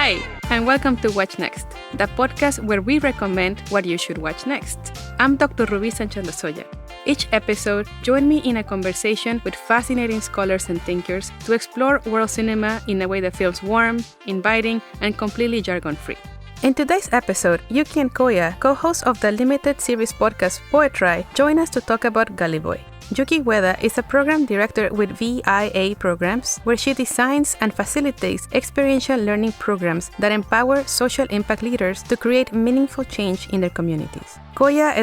Hi, and welcome to Watch Next, the podcast where we recommend what you should watch next. I'm Dr. Rubi Sanchez Lozoya. Each episode, join me in a conversation with fascinating scholars and thinkers to explore world cinema in a way that feels warm, inviting, and completely jargon-free. In today's episode, Yuki and Koya, co-hosts of the limited series podcast Poetry, join us to talk about Gully Boy. Yuki is a program director with VIA programs, where she designs and facilitates experiential learning programs that empower social impact leaders to create meaningful change in their communities. Koya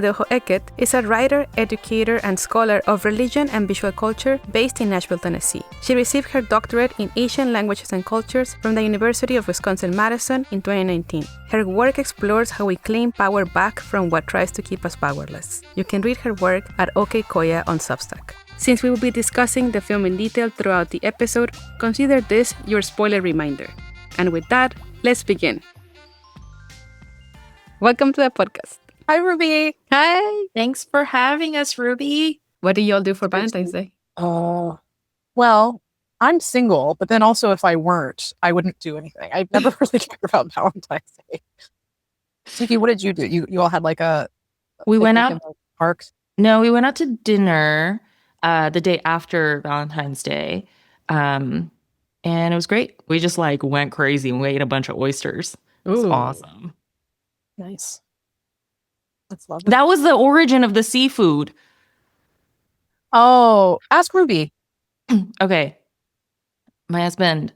is a writer, educator, and scholar of religion and visual culture based in Nashville, Tennessee. She received her doctorate in Asian languages and cultures from the University of Wisconsin-Madison in 2019. Her work explores how we claim power back from what tries to keep us powerless. You can read her work at OK Koya on Substack. Since we will be discussing the film in detail throughout the episode, consider this your spoiler reminder. And with that, let's begin. Welcome to the podcast. Hi, Ruby. Hi. Thanks for having us, Ruby. What do y'all do for Valentine's Day? Well, I'm single, but then also if I weren't, I wouldn't do anything. I've never really cared about Valentine's Day. Suki, what did you do? You all had like we went out in the park? No, we went out to dinner the day after Valentine's Day. And it was great. We just went crazy and we ate a bunch of oysters. It was awesome. Nice. That's lovely. That was the origin of the seafood. Oh, ask Ruby. Okay. My husband.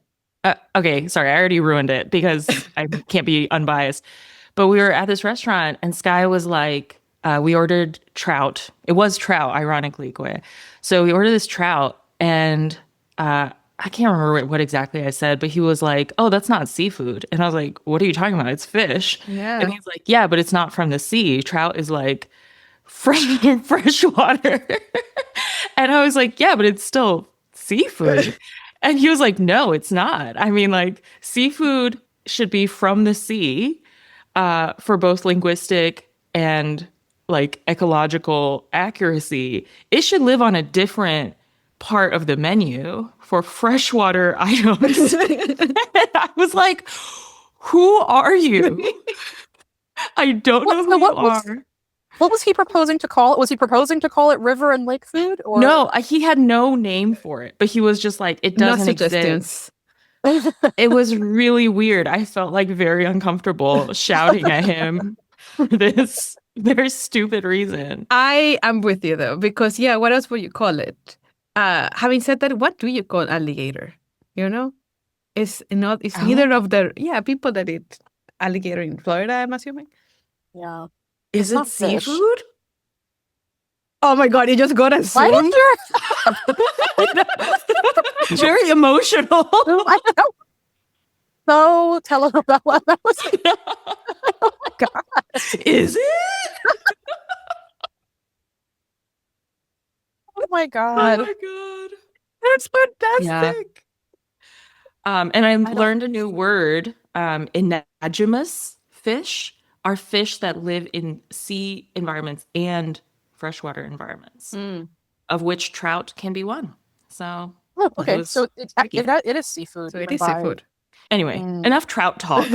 Okay, sorry, I already ruined it because I can't be unbiased. But we were at this restaurant and Sky was like, we ordered trout. It was trout, ironically, Koya. So we ordered this trout and I can't remember what exactly I said, but he was like, oh, that's not seafood. And I was like, what are you talking about? It's fish. Yeah. And he's like, yeah, but it's not from the sea. Trout is like fresh water. And I was like, yeah, but it's still seafood. And he was like, no, it's not. I mean, seafood should be from the sea for both linguistic and ecological accuracy. It should live on a different part of the menu for freshwater items. And I was like, who are you? I don't know who you are. What was he proposing to call it? Was he proposing to call it river and lake food? Or? No, he had no name for it, but he was just like, it doesn't exist. It was really weird. I felt very uncomfortable shouting at him for this very stupid reason. I am with you though, because what else would you call it? Having said that, what do you call alligator? It's neither of the people that eat alligator in Florida, I'm assuming. Yeah. Is it seafood? Oh my God, you just got us. Very emotional. I know. So telenovela. That was oh my God. Is it? Oh my God. Oh my God. That's fantastic. Yeah. And I learned a new word. Enagimous fish are fish that live in sea environments and freshwater environments, of which trout can be one. So, okay. So it is seafood. So it is seafood. Anyway, enough trout talk.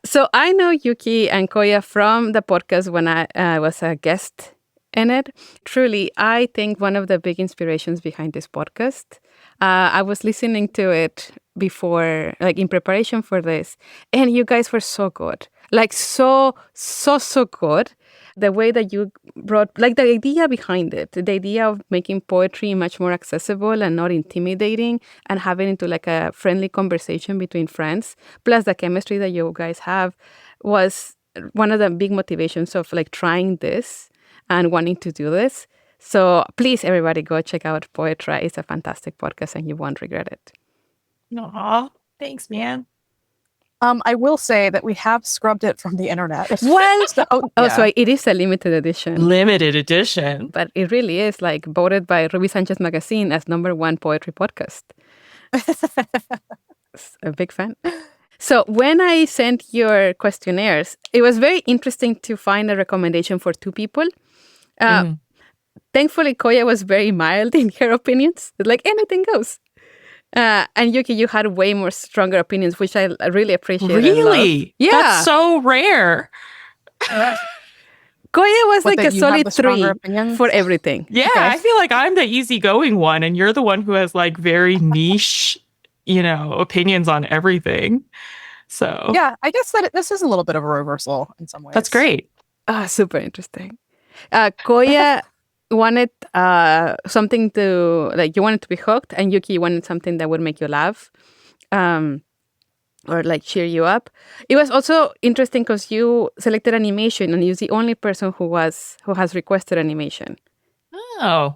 So I know Yuki and Koya from the podcast when I was a guest in it. Truly, I think one of the big inspirations behind this podcast. I was listening to it before, in preparation for this, and you guys were so good. So good. The way that you brought, the idea behind it, the idea of making poetry much more accessible and not intimidating and having it into a friendly conversation between friends, plus the chemistry that you guys have was one of the big motivations of trying this and wanting to do this. So please, everybody, go check out Poetry. It's a fantastic podcast and you won't regret it. Aw, thanks, man. I will say that we have scrubbed it from the internet. Well, so it is a limited edition. Limited edition. But it really is voted by Rubi Sanchez Magazine as #1 poetry podcast. A big fan. So when I sent your questionnaires, it was very interesting to find a recommendation for 2 people. Thankfully, Koya was very mild in her opinions. It's anything goes. And Yuki, you had way more stronger opinions, which I really appreciate. Really? Yeah. That's so rare. Koya was What, like that a you have solid the stronger 3 opinions? for everything. Yeah, Okay. I feel like I'm the easygoing one, and you're the one who has like very niche, opinions on everything. So Yeah, I guess that this is a little bit of a reversal in some ways. that's great. Super interesting. Koya wanted something to, like, you wanted to be hooked, and Yuki wanted something that would make you laugh. Or like cheer you up. It was also interesting because you selected animation, and you're the only person who has requested animation. Oh,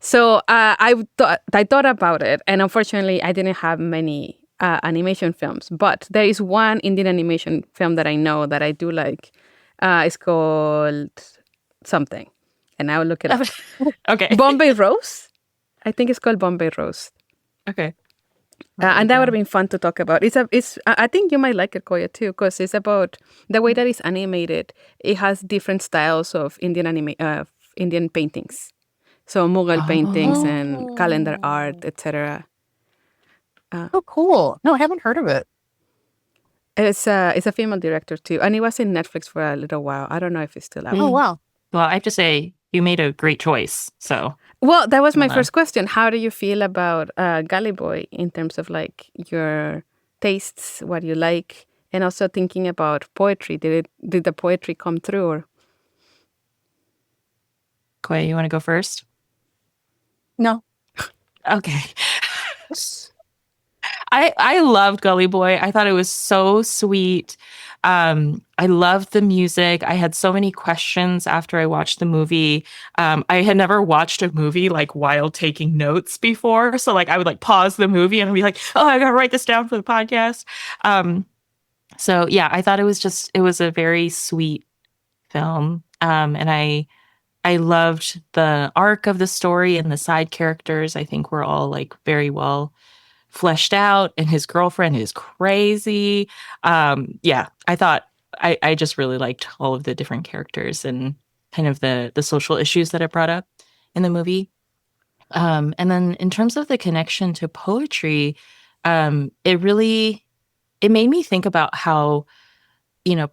So I thought about it, and unfortunately, I didn't have many animation films. But there is one Indian animation film that I know that I do like. It's called something, and I will look it up. okay. Bombay Rose. I think it's called Bombay Rose. Okay. And that would have been fun to talk about. I think you might like it, Koya, too, because it's about the way that it's animated. It has different styles of Indian paintings. So Mughal paintings and calendar art, etc. Oh, cool. No, I haven't heard of it. It's a female director too, and it was in Netflix for a little while. I don't know if it's still out. Oh, wow. Well, I have to say, you made a great choice. So Well, that was my Wow. first question. How do you feel about Gully Boy in terms of like your tastes, what you like, and also thinking about poetry? Did the poetry come through? Or? Koya, you want to go first? No. Okay. I loved Gully Boy. I thought it was so sweet. I loved the music. I had so many questions after I watched the movie. I had never watched a movie like while taking notes before. So like I would like pause the movie and I'd be like, oh, I gotta write this down for the podcast. So yeah, I thought it was a very sweet film. And I loved the arc of the story and the side characters. I think were all like very well fleshed out, and his girlfriend is crazy. Yeah, I thought I just really liked all of the different characters and kind of the social issues that it brought up in the movie. And then in terms of the connection to poetry, it made me think about how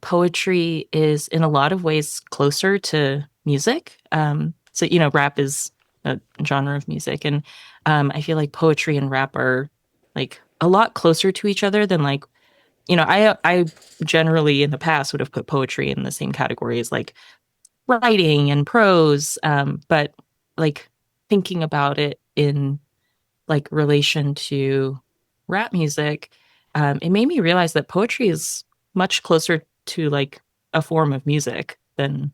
poetry is in a lot of ways closer to music. So rap is a genre of music, and I feel like poetry and rap are like a lot closer to each other than like I generally in the past would have put poetry in the same category as like writing and prose, but like thinking about it in like relation to rap music, it made me realize that poetry is much closer to like a form of music than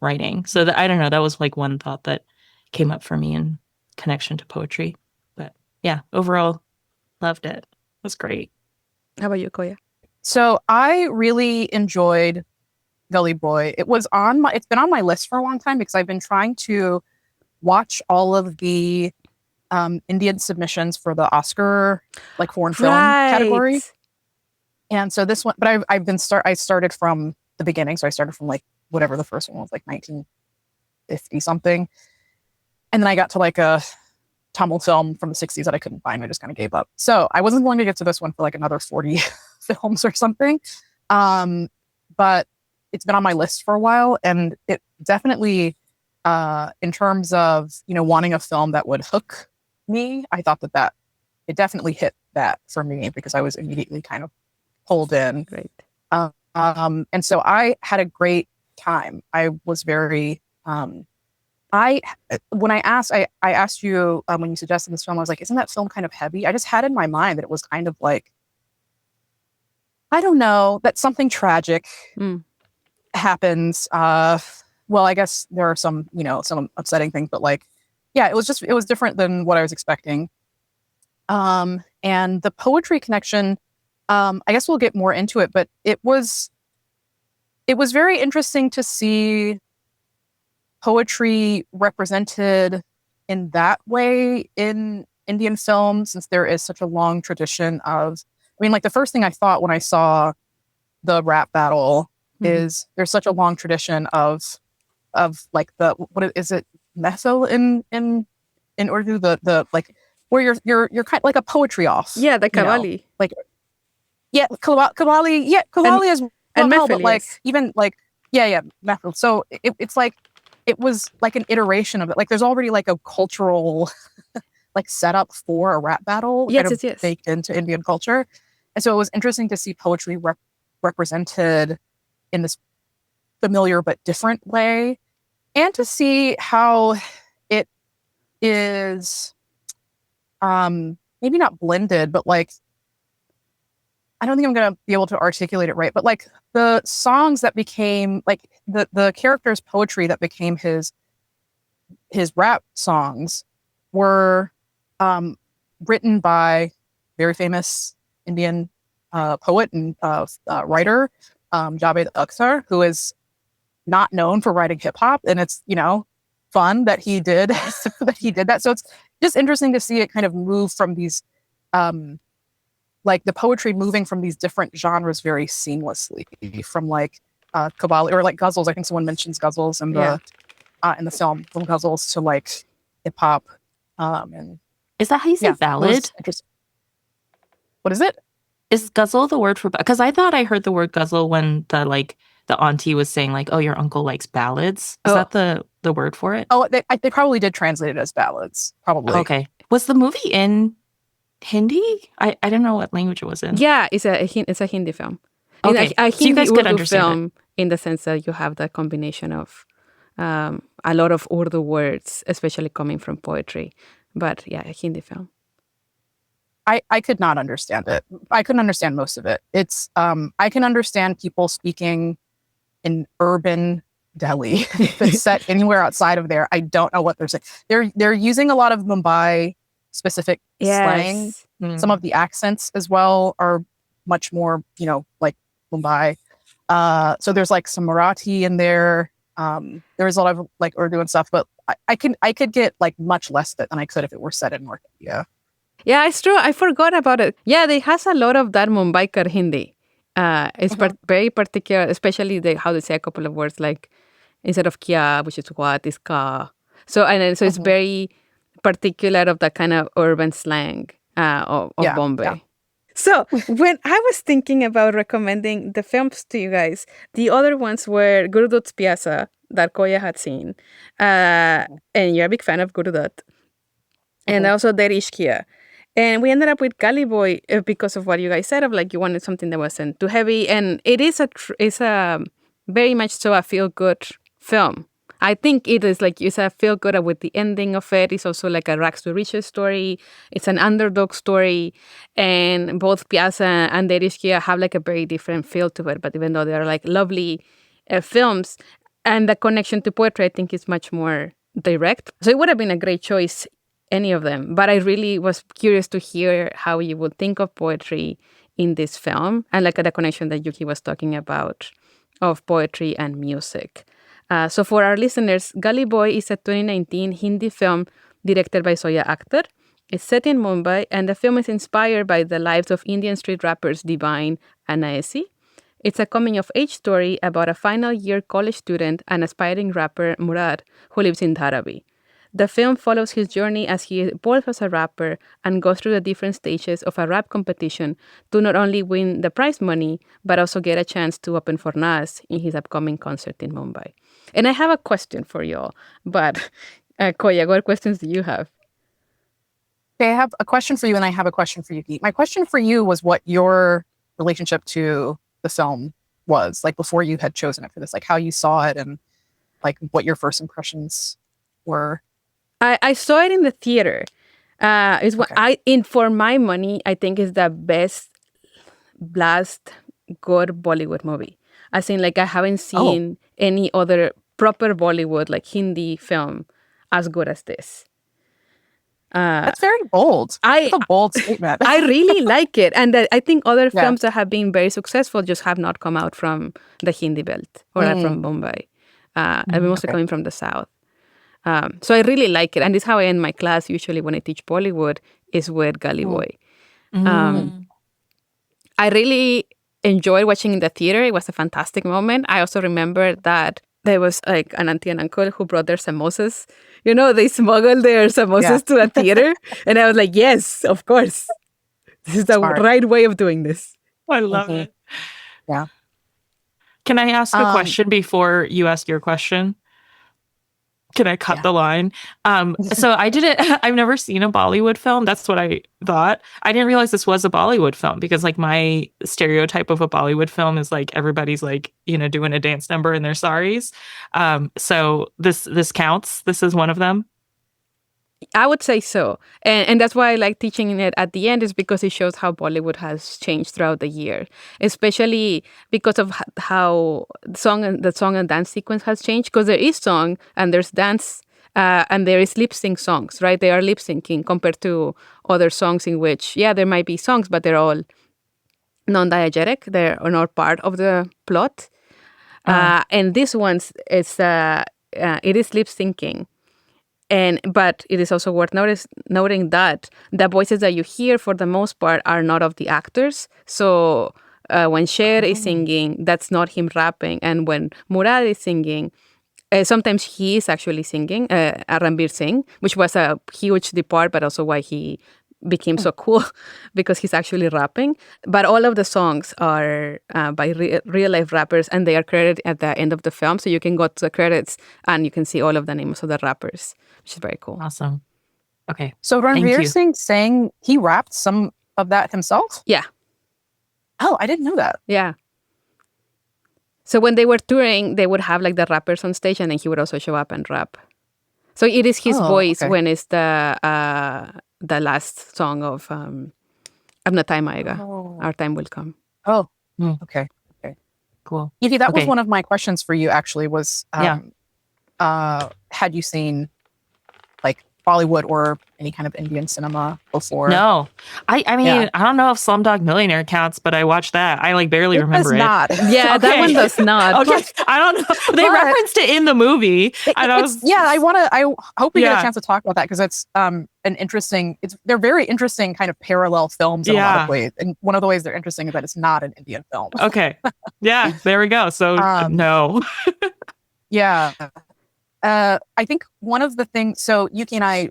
writing. So that, I don't know, that was like one thought that came up for me in connection to poetry. But yeah, overall, loved it. It was great. How about you, Koya? So I really enjoyed Gully Boy. It's been on my list for a long time because I've been trying to watch all of the Indian submissions for the Oscar like foreign film category. And so this one, but I started from the beginning. So I started from like whatever the first one was, like 1950 something. And then I got to like a Tamil film from the 60s that I couldn't find. I just kind of gave up. So I wasn't going to get to this one for like another 40 films or something. But it's been on my list for a while, and it definitely, in terms of, wanting a film that would hook me, I thought that it definitely hit that for me because I was immediately kind of pulled in. Great. And so I had a great time. I was very, when I asked you when you suggested this film, I was like, isn't that film kind of heavy? I just had in my mind that it was kind of like, I don't know, that something tragic happens. Well, I guess there are some upsetting things, but like, yeah, it was different than what I was expecting. And the poetry connection, I guess we'll get more into it, but it was very interesting to see poetry represented in that way in Indian film, since there is such a long tradition of, like the first thing I thought when I saw the rap battle is there's such a long tradition of like what is it, Mehfil in Urdu, the like where you're kind of like a poetry off. Yeah, the you know? qawwali. Like, yeah, qawwali. Yeah, qawwali is and well, Mehfil, but like yes. even like Mehfil. So it's like it was like an iteration of it. Like there's already like a cultural like setup for a rap battle Yes, kind of yes. baked into Indian culture, and so it was interesting to see poetry represented in this familiar but different way, and to see how it is maybe not blended, but like I don't think I'm gonna be able to articulate it right, but like the songs that became like the character's poetry that became his rap songs were written by very famous Indian poet and writer Javed Akhtar, who is not known for writing hip hop, and it's fun that he did that. So it's just interesting to see it kind of move from these like the poetry moving from these different genres very seamlessly, from like qawwali or like ghazals. I think someone mentions ghazals in the film, from ghazals to like hip hop. And Is that how you say ballad? What is it? Is guzzle the word for? Because I thought I heard the word guzzle when the auntie was saying like, "Oh, your uncle likes ballads." Is that the word for it? Oh, they probably did translate it as ballads. Probably. Okay. Was the movie in Hindi? I don't know what language it was in. Yeah, it's a Hindi film. Okay. A so you guys Hindi could understand film in the sense that you have the combination of a lot of Urdu words, especially coming from poetry. But yeah, a Hindi film. I could not understand it. I couldn't understand most of it. It's I can understand people speaking in urban Delhi. If it's set anywhere outside of there, I don't know what they're saying. They're using a lot of Mumbai specific slang. Some of the accents as well are much more, like Mumbai. So there's like some Marathi in there. There's a lot of like Urdu and stuff, but I could get like much less of it than I could if it were set in North India. Yeah, it's true. I forgot about it. Yeah, they has a lot of that Mumbaikar Hindi. It's very particular, especially how they say a couple of words like instead of kya, which is what, is ka. So it's very particular of that kind of urban slang of Bombay. Yeah. So when I was thinking about recommending the films to you guys, the other ones were Gurudut's Piazza that Koya had seen. And you're a big fan of Gurudut. And also Teri. And we ended up with Gully Boy because of what you guys said of like you wanted something that wasn't too heavy. And it is a very much so a feel-good film. I think it is like it's a feel-good with the ending of it. It's also like a rags to riches story. It's an underdog story. And both Piazza and Teri have like a very different feel to it. But even though they're like lovely films, and the connection to poetry, I think is much more direct. So it would have been a great choice, any of them. But I really was curious to hear how you would think of poetry in this film and like the connection that Yuki was talking about of poetry and music. So for our listeners, Gully Boy is a 2019 Hindi film directed by Zoya Akhtar. It's set in Mumbai, and the film is inspired by the lives of Indian street rappers Divine and Naesi. It's a coming-of-age story about a final-year college student and aspiring rapper Murad, who lives in Dharavi. The film follows his journey as he evolves as a rapper and goes through the different stages of a rap competition to not only win the prize money, but also get a chance to open for Nas in his upcoming concert in Mumbai. And I have a question for y'all, but Koya, what questions do you have? Okay, I have a question for you and I have a question for Yuki. My question for you was what your relationship to the film was, like before you had chosen it for this, like how you saw it and like what your first impressions were. I saw it in the theater. For my money, I think is the best last good Bollywood movie. I think like I haven't seen any other proper Bollywood like Hindi film as good as this. That's very bold. That's a bold statement. I really like it, and I think other films that have been very successful just have not come out from the Hindi belt or from Mumbai. I've been mostly coming from the south. So I really like it. And this is how I end my class usually when I teach Bollywood is with Gully Boy. I really enjoyed watching in the theater. It was a fantastic moment. I also remember that there was like an auntie and uncle who brought their samosas. You know, they smuggled their samosas to a theater. And I was like, yes, of course. This is the right way of doing this. I love it. Yeah. Can I ask a question before you ask your question? Can I cut the line? So I've never seen a Bollywood film. That's what I thought. I didn't realize this was a Bollywood film because like my stereotype of a Bollywood film is like everybody's like, you know, doing a dance number in their saris. So this counts. This is one of them. I would say so. And that's why I like teaching it at the end, is because it shows how Bollywood has changed throughout the year, especially because of how the song and dance sequence has changed, because there is song and there's dance and there is lip sync songs, right? They are lip syncing compared to other songs in which, there might be songs, but they're all non-diegetic. They're not part of the plot. And this one's, it is lip syncing. But it is also worth noting that the voices that you hear, for the most part, are not of the actors. So when Sher is singing, that's not him rapping. And when Murad is singing, sometimes he is actually singing, Ranbir Singh, which was a huge depart, but also why he became so cool, because he's actually rapping. But all of the songs are by real-life rappers, and they are credited at the end of the film. So you can go to the credits and you can see all of the names of the rappers, which is very cool. Awesome. Okay. So Ranbir Singh saying he rapped some of that himself? Yeah. Oh, I didn't know that. Yeah. So when they were touring, they would have like the rappers on stage, and then he would also show up and rap. So it is his voice when it's the last song of Apna Time Aayega. Our Time Will Come. Oh, okay. Cool. Yuki, that was one of my questions for you, actually, was had you seen like Bollywood or any kind of Indian cinema before? No. I mean, I don't know if Slumdog Millionaire counts, but I watched that. I like barely remember it. Not. Yeah, that one does not. Okay. I don't know. They referenced it in the movie. I hope we get a chance to talk about that, because it's they're very interesting kind of parallel films in a lot of ways. And one of the ways they're interesting is that it's not an Indian film. Okay. Yeah, there we go. So no. Yeah. I think one of the things, so Yuki and I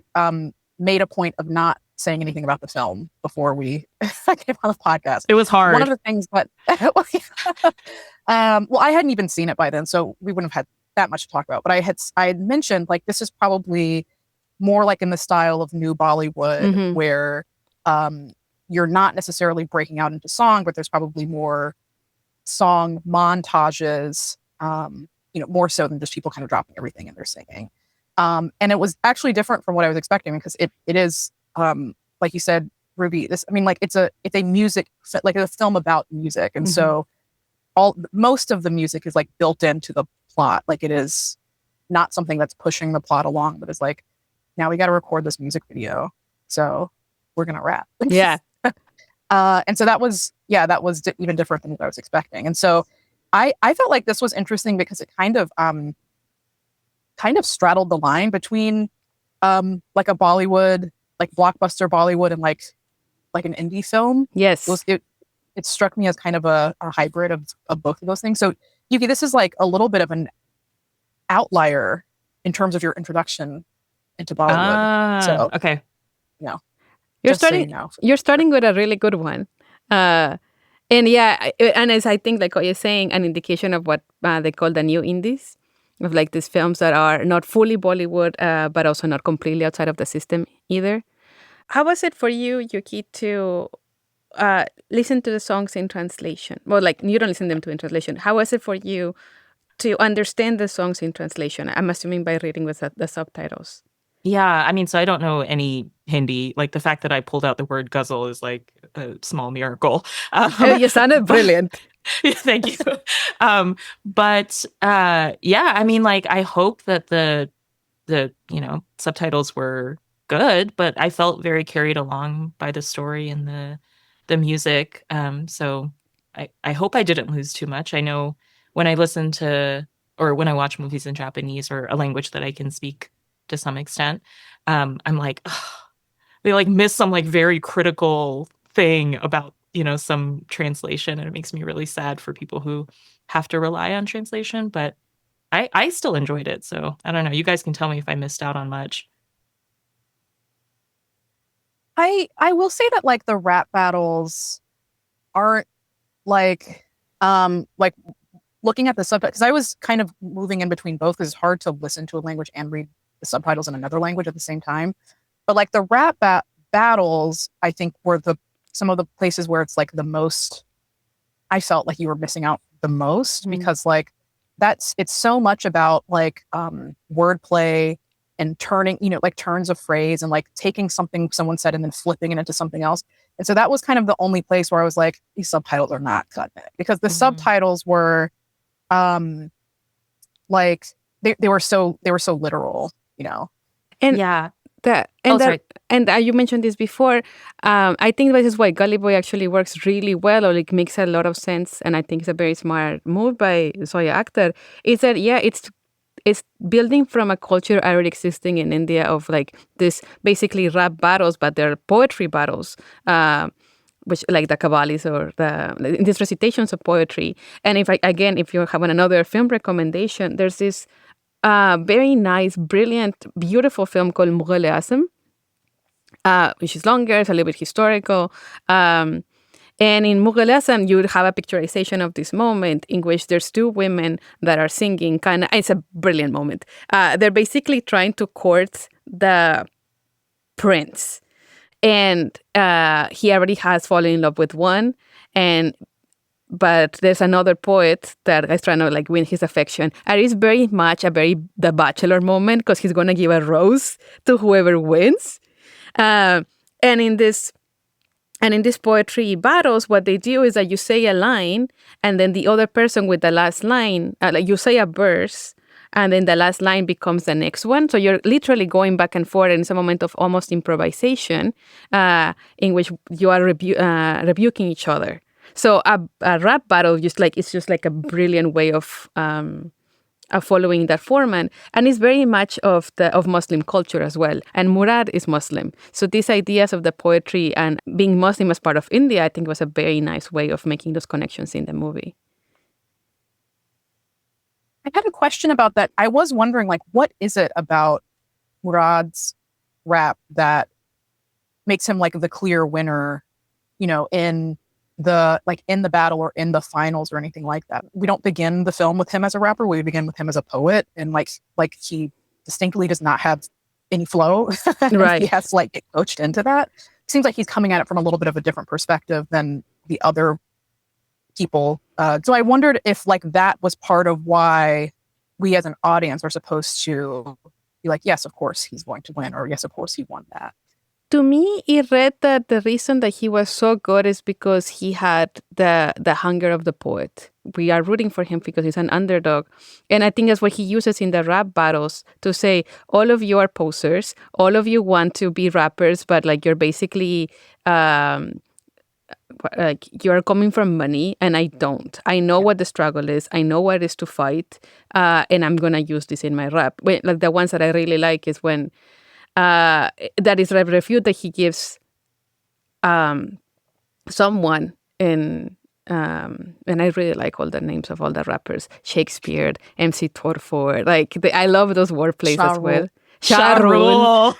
made a point of not saying anything about the film before we came on the podcast. It was hard. One of the things, but well, I hadn't even seen it by then, so we wouldn't have had that much to talk about. But I had mentioned, like, this is probably more like in the style of New Bollywood, where you're not necessarily breaking out into song, but there's probably more song montages, more so than just people kind of dropping everything and they're singing. And it was actually different from what I was expecting, because it is, like you said, Ruby, it's a music, like a film about music. And so most of the music is like built into the plot. Like, it is not something that's pushing the plot along, but it's like, now we got to record this music video, so we're going to rap. Yeah. And so that was even different than what I was expecting. And so I felt like this was interesting because it kind of straddled the line between like a Bollywood, like blockbuster Bollywood, and like an indie film. Yes. It struck me as kind of a hybrid of both of those things. So Yuki, this is like a little bit of an outlier in terms of your introduction into Bollywood. So okay. You're starting with a really good one. And as I think, like what you're saying, an indication of what they call the new indies, of like these films that are not fully Bollywood, but also not completely outside of the system either. How was it for you, Yuki, to listen to the songs in translation? Well, like, you don't listen to them in translation. How was it for you to understand the songs in translation? I'm assuming by reading with the subtitles. Yeah, I mean, so I don't know any Hindi. Like, the fact that I pulled out the word ghazal is like a small miracle. You sounded brilliant. Yeah, thank you. I mean, like, I hope that the subtitles were good, but I felt very carried along by the story and the music. So I hope I didn't lose too much. I know when I listen to, or when I watch movies in Japanese or a language that I can speak to some extent, I'm like, they like miss some like very critical thing about, some translation, and it makes me really sad for people who have to rely on translation. But I still enjoyed it. So I don't know. You guys can tell me if I missed out on much. I will say that like the rap battles aren't like looking at the subtitles, because I was kind of moving in between both because it's hard to listen to a language and read the subtitles in another language at the same time. But like the battles, I think were some of the places where it's like the most, I felt like you were missing out the most, because like it's so much about like wordplay and turning, like turns of phrase and like taking something someone said and then flipping it into something else. And so that was kind of the only place where I was like, these subtitles are not cutting it, because the subtitles were like they were so literal, And yeah. And you mentioned this before. I think this is why Gully Boy actually works really well, or like makes a lot of sense. And I think it's a very smart move by Zoya Akhtar. Is that it's building from a culture already existing in India of like this basically rap battles, but they're poetry battles, which like the qawwalis or these recitations of poetry. And if you have another film recommendation, there's this very nice, brilliant, beautiful film called Mughal-e-Azam, which is longer, it's a little bit historical. And in Mughal-e-Azam, you would have a picturization of this moment in which there's two women that are singing. It's a brilliant moment. They're basically trying to court the prince. And he already has fallen in love with one. But there's another poet that is trying to like win his affection. And it's very much The Bachelor moment, because he's going to give a rose to whoever wins. And in these poetry battles, what they do is that you say a line, and then the other person with the last line, like you say a verse, and then the last line becomes the next one. So you're literally going back and forth, and it's a moment of almost improvisation in which you are rebuking each other. So a rap battle it's just like a brilliant way of following that format, and it's very much of Muslim culture as well. And Murad is Muslim, so these ideas of the poetry and being Muslim as part of India, I think, was a very nice way of making those connections in the movie. I had a question about that. I was wondering, like, what is it about Murad's rap that makes him like the clear winner, in the battle or in the finals or anything like that? We don't begin the film with him as a rapper. We begin with him as a poet, and like he distinctly does not have any flow. Right. He has to like get coached into that. It seems like he's coming at it from a little bit of a different perspective than the other people. So I wondered if like that was part of why we as an audience are supposed to be like, yes, of course he's going to win, or yes, of course he won that. To me, it read that the reason that he was so good is because he had the hunger of the poet. We are rooting for him because he's an underdog. And I think that's what he uses in the rap battles to say, all of you are posers, all of you want to be rappers, but like you're basically like you're coming from money, and I don't. I know what the struggle is. I know what it is to fight, and I'm going to use this in my rap. Like the ones that I really like is when that is a refute that he gives someone in, and I really like all the names of all the rappers: Shakespeare, MC Torfor. Like I love those wordplays as well. Shahrul.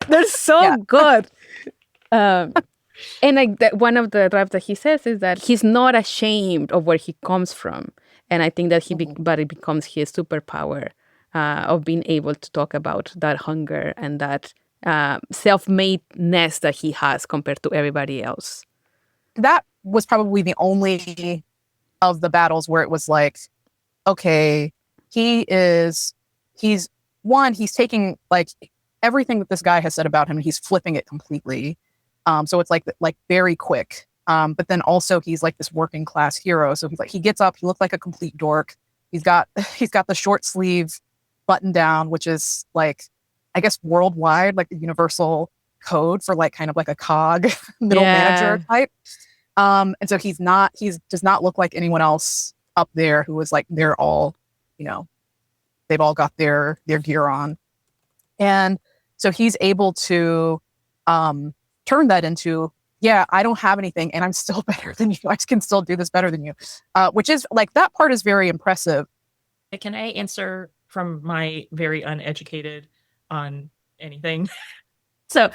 They're so good. And like one of the raps that he says is that he's not ashamed of where he comes from, and I think that but it becomes his superpower. Of being able to talk about that hunger and that self-madeness that he has compared to everybody else. That was probably the only of the battles where it was like, okay, he's taking like everything that this guy has said about him, and he's flipping it completely. So it's like very quick. But then also he's like this working class hero. So he's like, he gets up, he looks like a complete dork. He's got the short sleeve button down, which is like, I guess worldwide, like the universal code for like kind of like a cog middle manager type. And so he does not look like anyone else up there who was like, they're all, they've all got their gear on. And so he's able to turn that into, yeah, I don't have anything and I'm still better than you. I can still do this better than you. Which is like, that part is very impressive. Can I answer from my very uneducated on anything? So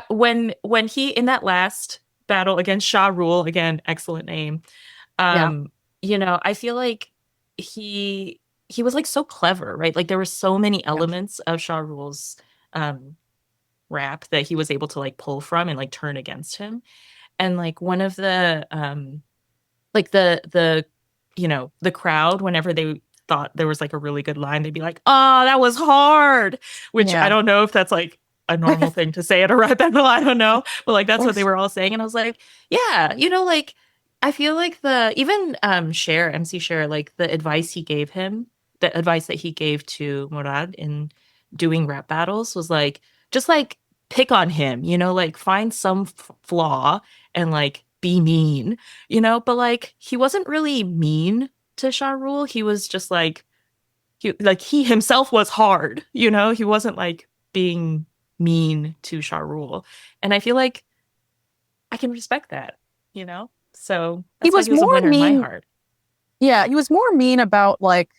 when he in that last battle against Shah Rule, again, excellent name. Yeah. I feel like he was like so clever, right? Like there were so many elements of Shah Rule's rap that he was able to like pull from and like turn against him. And like one of the like the the crowd, whenever they thought there was like a really good line, they'd be like, "Oh, that was hard," which I don't know if that's like a normal thing to say at a rap battle. I don't know, but like that's what they were all saying, and I was like, yeah, like I feel like even MC Cher, like the advice he gave him, the advice that he gave to Murad in doing rap battles was like, just like pick on him, like find some flaw and like be mean, but like he wasn't really mean to Shah Rule. He was just like he himself was hard, he wasn't like being mean to Shah Rule. And I feel like I can respect that, So that's he was why he was more a winner mean. in my heart. Yeah, he was more mean about like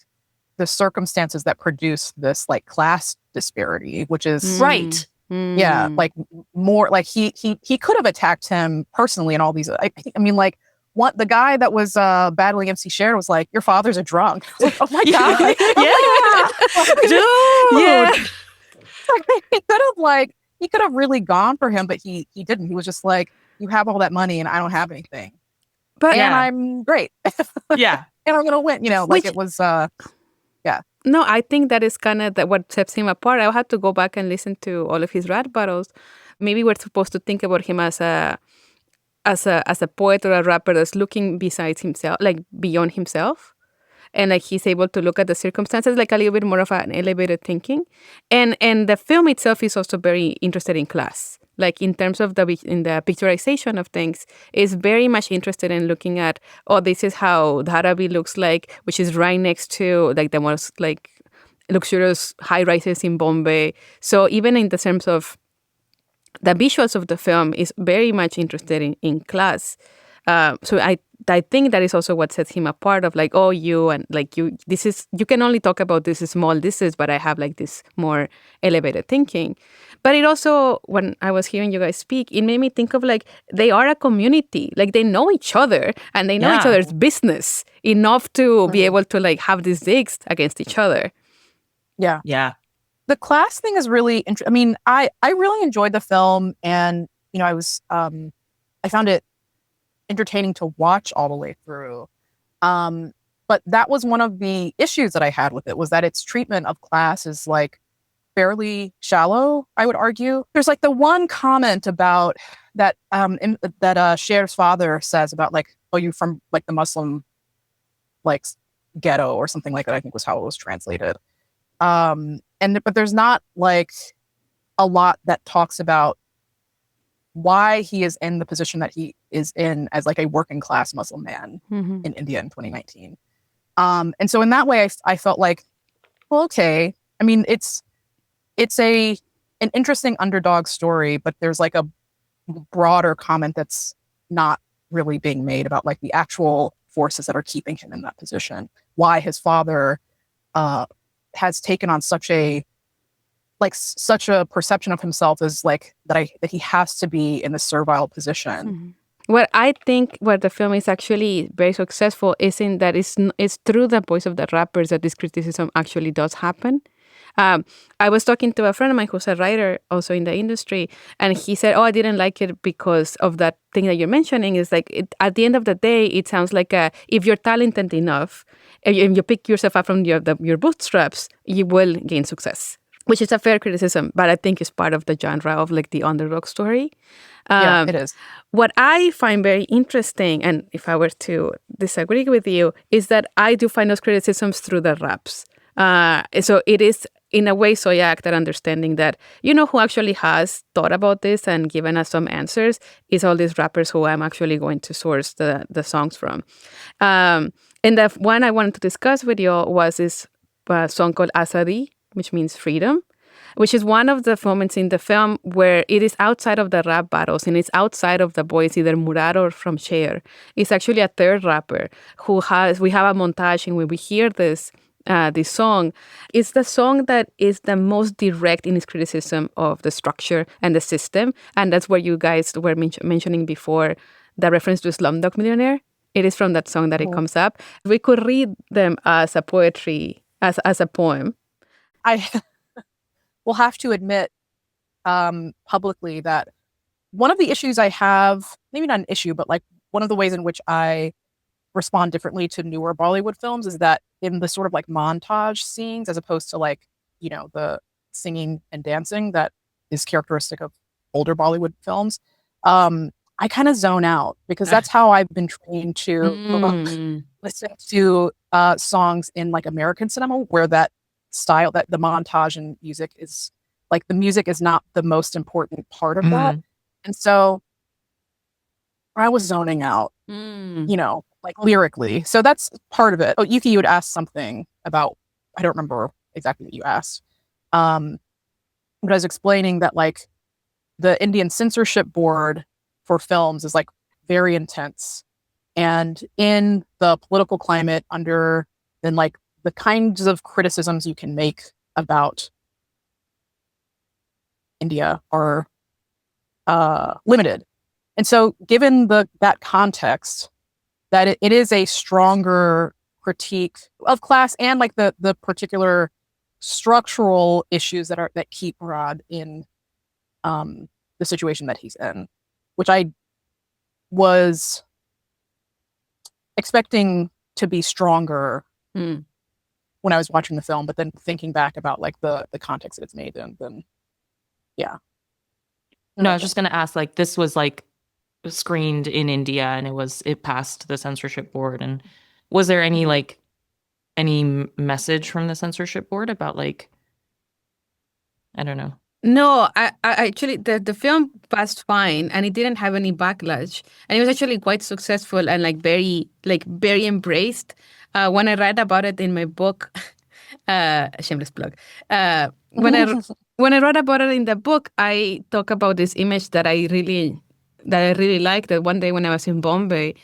the circumstances that produced this like class disparity, which is right. Yeah, like more like he could have attacked him personally and all these. I mean, like the guy that was battling MC Cher was like, "Your father's a drunk." Like, oh my god, yeah, dude, yeah. He could have really gone for him, but he didn't. He was just like, "You have all that money and I don't have anything, and I'm great, yeah, and I'm gonna win." It was yeah. No, I think that is kind of what sets him apart. I'll have to go back and listen to all of his rap battles. Maybe we're supposed to think about him as a poet or a rapper that's looking besides himself, like beyond himself. And like he's able to look at the circumstances, like a little bit more of an elevated thinking. And the film itself is also very interested in class. Like in terms of the picturization of things, is very much interested in looking at, this is how Dharavi looks like, which is right next to like the most like luxurious high rises in Bombay. So even in the terms of the visuals of the film is very much interested in class. So I think that is also what sets him apart of like, you can only talk about this small dishes, but I have like this more elevated thinking. But it also, when I was hearing you guys speak, it made me think of like they are a community, like they know each other and they know each other's business enough to be able to like have these digs against each other. Yeah. Yeah. The class thing is really interesting. I mean, I really enjoyed the film, and I was I found it entertaining to watch all the way through. But that was one of the issues that I had with it, was that its treatment of class is like fairly shallow, I would argue. There's like the one comment about that that Cher's father says about like, you from like the Muslim like ghetto or something like that, I think was how it was translated. But there's not like a lot that talks about why he is in the position that he is in as like a working class Muslim man in India in 2019. And so in that way, I felt like, well, okay. I mean, it's an interesting underdog story, but there's like a broader comment that's not really being made about like the actual forces that are keeping him in that position. Why his father has taken on such a perception of himself as like that he has to be in the servile position. What I think where the film is actually very successful is in that it's through the voice of the rappers that this criticism actually does happen. I was talking to a friend of mine who's a writer also in the industry, and he said, I didn't like it because of that thing that you're mentioning. Is like at the end of the day, it sounds like if you're talented enough, and you pick yourself up from your bootstraps, you will gain success. Which is a fair criticism, but I think it's part of the genre of like the underdog story. Yeah, it is. What I find very interesting, and if I were to disagree with you, is that I do find those criticisms through the raps. So it is, in a way, Zoya Akhtar understanding that, who actually has thought about this and given us some answers is all these rappers who I'm actually going to source the songs from. And the one I wanted to discuss with you was this song called Azadi, which means freedom, which is one of the moments in the film where it is outside of the rap battles and it's outside of the boys, either Murad or from Cher. It's actually a third rapper we have a montage in where we hear this this song, is the song that is the most direct in its criticism of the structure and the system. And that's where you guys were mentioning before the reference to Slumdog Millionaire. It is from that song that it comes up. We could read them as a poetry, as a poem. I will have to admit publicly that one of the issues I have, maybe not an issue, but like one of the ways in which I respond differently to newer Bollywood films is that in the sort of like montage scenes, as opposed to like, you know, the singing and dancing that is characteristic of older Bollywood films, I kind of zone out because that's how I've been trained to listen to songs in like American cinema, where that style, that the montage and music is like, the music is not the most important part of that. And so I was zoning out, you know, like lyrically. So that's part of it. Oh, Yuki, you would ask something about, I don't remember exactly what you asked. But I was explaining that like the Indian censorship board for films is like very intense. And in the political climate under, then like the kinds of criticisms you can make about India are limited. And so given that context, that it is a stronger critique of class and like the particular structural issues that keep Rod in the situation that he's in, which I was expecting to be stronger when I was watching the film, but then thinking back about like the context that it's made in, then yeah. No, I was just gonna ask, like, this was like screened in India and it passed the censorship board, and was there any like any message from the censorship board about like, I don't know? No, I actually the film passed fine and it didn't have any backlash, and it was actually quite successful and like very embraced. When I read about it in my book, shameless plug. When I read about it in the book, I talk about this image that I really liked. That one day when I was in Bombay,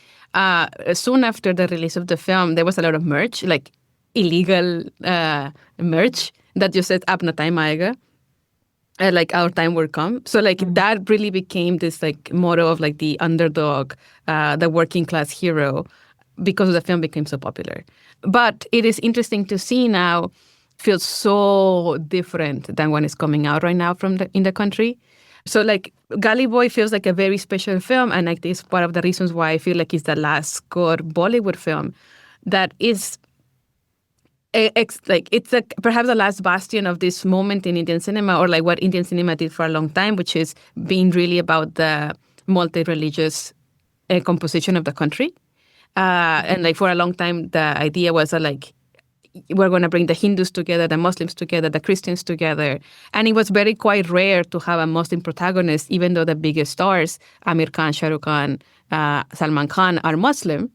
soon after the release of the film, there was a lot of merch, like illegal merch that just said "Apna time aayega." Like our time will come. So like that really became this like motto of like the underdog, the working class hero, because the film became so popular. But it is interesting to see now, feels so different than when it's coming out right now in the country. So like Gully Boy feels like a very special film, and like this is part of the reasons why I feel like it's the last good Bollywood film that is it's like perhaps the last bastion of this moment in Indian cinema, or like what Indian cinema did for a long time, which is being really about the multi-religious composition of the country. And like for a long time, the idea was that like we're going to bring the Hindus together, the Muslims together, the Christians together. And it was very quite rare to have a Muslim protagonist, even though the biggest stars, Amir Khan, Shah Rukh Khan, Salman Khan, are Muslim.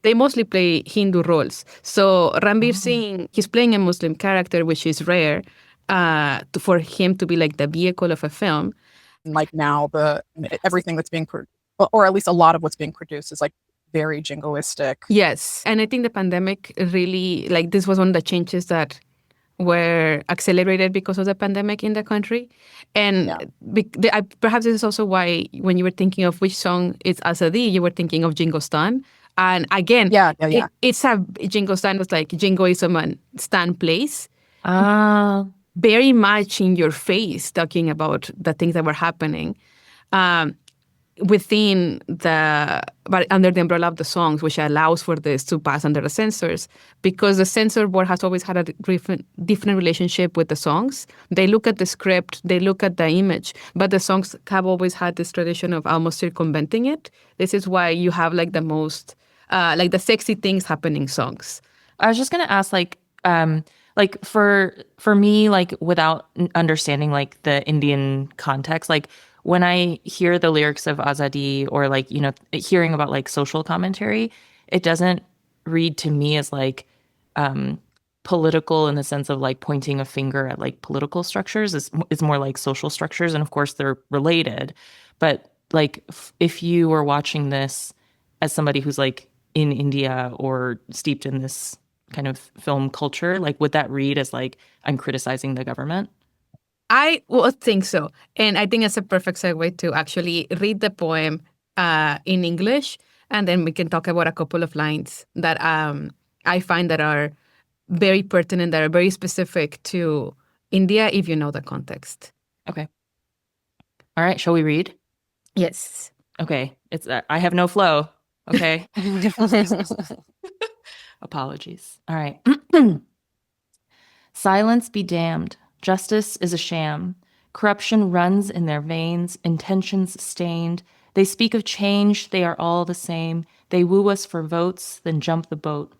They mostly play Hindu roles. So Ranveer Singh, he's playing a Muslim character, which is rare for him to be like the vehicle of a film. Like now, everything that's being or at least a lot of what's being produced is like very jingoistic. Yes. And I think the pandemic really, like this was one of the changes that were accelerated because of the pandemic in the country. And perhaps this is also why when you were thinking of which song is Azadi, you were thinking of Jingo Stan. And again, it's a Jingo Stan was like jingoism and Stan place. Very much in your face, talking about the things that were happening within but under the umbrella of the songs, which allows for this to pass under the censors, because the censor board has always had a different relationship with the songs. They look at the script, they look at the image, but the songs have always had this tradition of almost circumventing it. This is why you have like the most, like the sexy things happening songs. I was just gonna ask, like for me, like without understanding like the Indian context, like when I hear the lyrics of Azadi, or like, you know, hearing about like social commentary, it doesn't read to me as like political in the sense of like pointing a finger at like political structures. It's more like social structures, and of course they're related. But like if you were watching this as somebody who's like in India or steeped in this kind of film culture? Like, would that read as like, I'm criticizing the government? I would think so. And I think it's a perfect segue to actually read the poem in English. And then we can talk about a couple of lines that I find that are very pertinent, that are very specific to India if you know the context. Okay. All right. Shall we read? Yes. Okay. It's I have no flow. Okay. Apologies. All right. Silence be damned. Justice is a sham. Corruption runs in their veins, intentions stained. They speak of change, they are all the same. They woo us for votes, then jump the boat.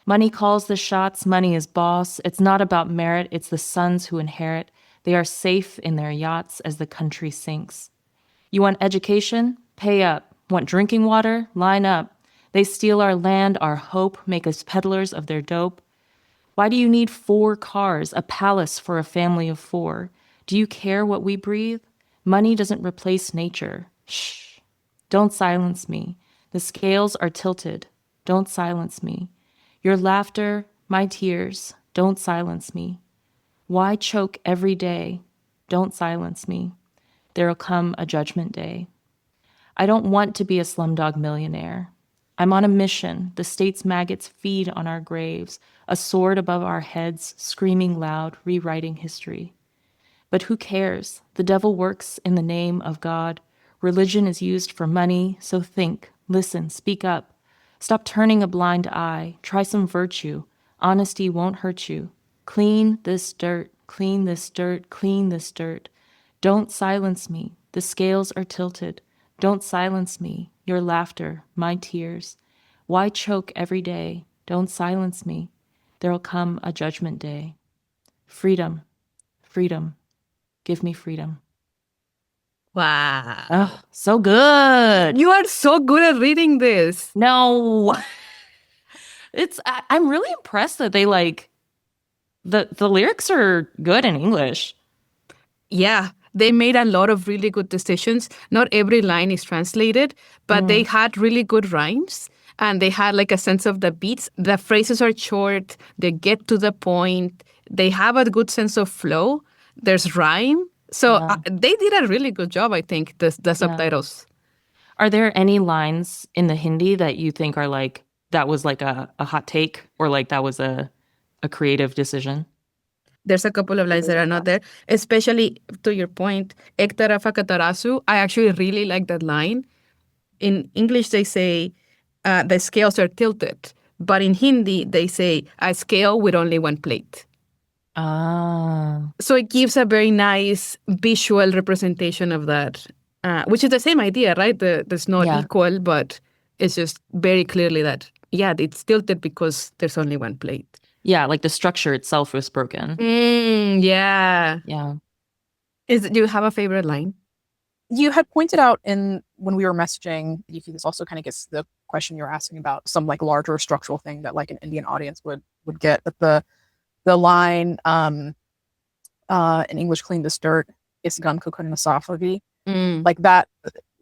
Money calls the shots, money is boss. It's not about merit, it's the sons who inherit. They are safe in their yachts as the country sinks. You want education? Pay up. Want drinking water? Line up. They steal our land, our hope, make us peddlers of their dope. Why do you need 4 cars, a palace for a family of 4? Do you care what we breathe? Money doesn't replace nature. Shh. Don't silence me. The scales are tilted. Don't silence me. Your laughter, my tears. Don't silence me. Why choke every day? Don't silence me. There'll come a judgment day. I don't want to be a slumdog millionaire. I'm on a mission. The state's maggots feed on our graves, a sword above our heads, screaming loud, rewriting history. But who cares? The devil works in the name of God. Religion is used for money, so think, listen, speak up. Stop turning a blind eye. Try some virtue. Honesty won't hurt you. Clean this dirt, clean this dirt, clean this dirt. Don't silence me. The scales are tilted. Don't silence me. Your laughter, my tears. Why choke every day? Don't silence me. There'll come a judgment day. Freedom, freedom. Give me freedom. Wow. Oh, so good. You are so good at reading this. No. I'm really impressed that they like the lyrics are good in English. Yeah, they made a lot of really good decisions. Not every line is translated, but they had really good rhymes and they had like a sense of the beats. The phrases are short, they get to the point, they have a good sense of flow. There's rhyme. So they did a really good job, I think, the subtitles. Are there any lines in the Hindi that you think are like, that was like a hot take or like that was a creative decision? There's a couple of lines that are not there, especially to your point, Ektarafa Katarasu. I actually really like that line. In English, they say the scales are tilted, but in Hindi, they say a scale with only one plate. Ah. So it gives a very nice visual representation of that, which is the same idea, right? There's not equal, but it's just very clearly that, yeah, it's tilted because there's only one plate. Yeah, like the structure itself was broken. Yeah. Yeah. Do you have a favorite line? You had pointed out when we were messaging, Yuki, this also kind of gets to the question you're asking about some like larger structural thing that like an Indian audience would get. But the line in English, clean this dirt, is gun ko karna saaf hogi. Like that.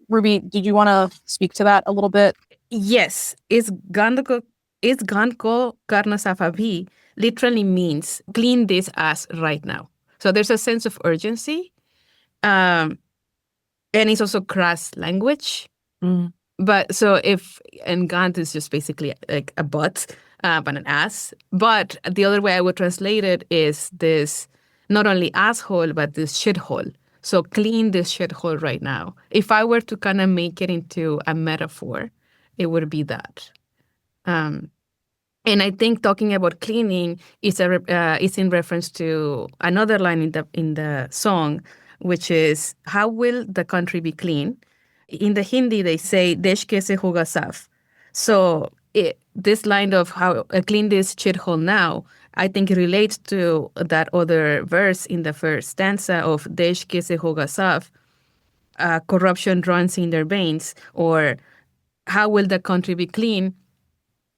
Ruby, did you want to speak to that a little bit? Yes. Is gan ko karna saaf abhi literally means clean this ass right now. So there's a sense of urgency. And it's also crass language. But so and Gant is just basically like a butt, but an ass. But the other way I would translate it is this not only asshole, but this shithole. So clean this shithole right now. If I were to kind of make it into a metaphor, it would be that. And I think talking about cleaning is in reference to another line in the song, which is, how will the country be clean? In the Hindi, they say, Desh kaise hoga saaf. So this line of how clean this shithole now, I think it relates to that other verse in the first stanza of Desh kaise hoga saaf. Corruption runs in their veins, or how will the country be clean?